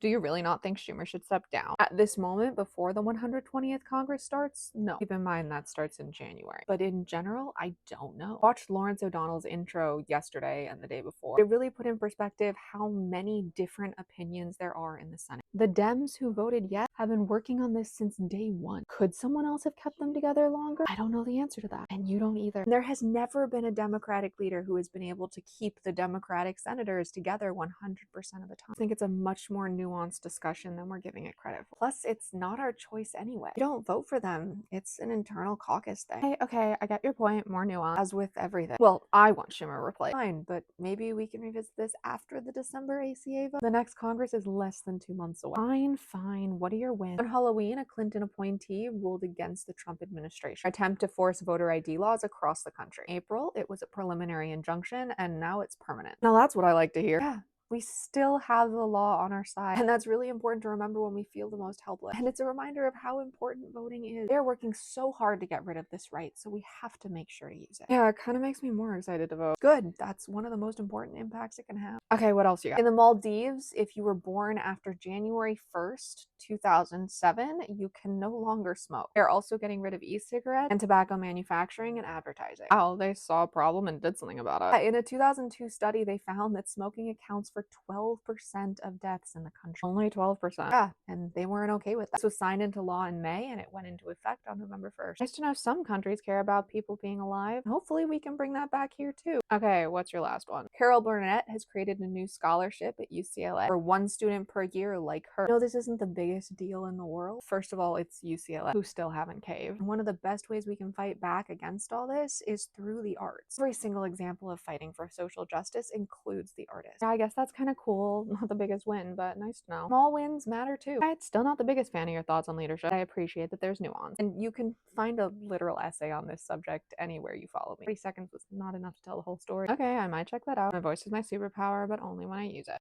Do you really not think Schumer should step down at this moment before the 120th Congress starts? No. Keep in mind that starts in January. But in general, I don't know. Watched Lawrence O'Donnell's intro yesterday and the day before. It really put in perspective how many different opinions there are in the Senate. The Dems who voted yes have been working on this since day one. Could someone else have kept them together longer? I don't know the answer to that. And you don't either. There has never been a Democratic leader who has been able to keep the Democratic senators together 100% of the time. I think it's a much more nuanced discussion than we're giving it credit for. Plus, it's not our choice anyway. You don't vote for them. It's an internal caucus thing. Okay, I get your point. More nuance. As with everything. Well, I want Schumer replaced. Fine, but maybe we can revisit this after the December ACA vote. The next Congress is less than 2 months away. Fine. What are your wins? On Halloween, a Clinton appointee ruled against the Trump administration attempt to force voter ID laws across the country. In April, it was a preliminary injunction, and now it's permanent. Now that's what I like to hear. Yeah, we still have the law on our side. And that's really important to remember when we feel the most helpless. And it's a reminder of how important voting is. They're working so hard to get rid of this right, so we have to make sure to use it. Yeah, it kind of makes me more excited to vote. Good, that's one of the most important impacts it can have. Okay, what else you got? In the Maldives, if you were born after January 1st, 2007, you can no longer smoke. They're also getting rid of e-cigarettes and tobacco manufacturing and advertising. Oh, they saw a problem and did something about it. In a 2002 study, they found that smoking accounts for 12% of deaths in the country. Only 12%. Yeah, and they weren't okay with that. This was signed into law in May and it went into effect on November 1st. Nice to know some countries care about people being alive. Hopefully we can bring that back here too. Okay, what's your last one? Carol Burnett has created a new scholarship at UCLA for one student per year like her. No, this isn't the biggest deal in the world. First of all, it's UCLA, who still haven't caved. And one of the best ways we can fight back against all this is through the arts. Every single example of fighting for social justice includes the artist. Yeah, I guess that's kind of cool. Not the biggest win, but nice to know. Small wins matter too. I'm still not the biggest fan of your thoughts on leadership. I appreciate that there's nuance. And you can find a literal essay on this subject anywhere you follow me. 30 seconds was not enough to tell the whole story. Okay, I might check that out. My voice is my superpower, but only when I use it.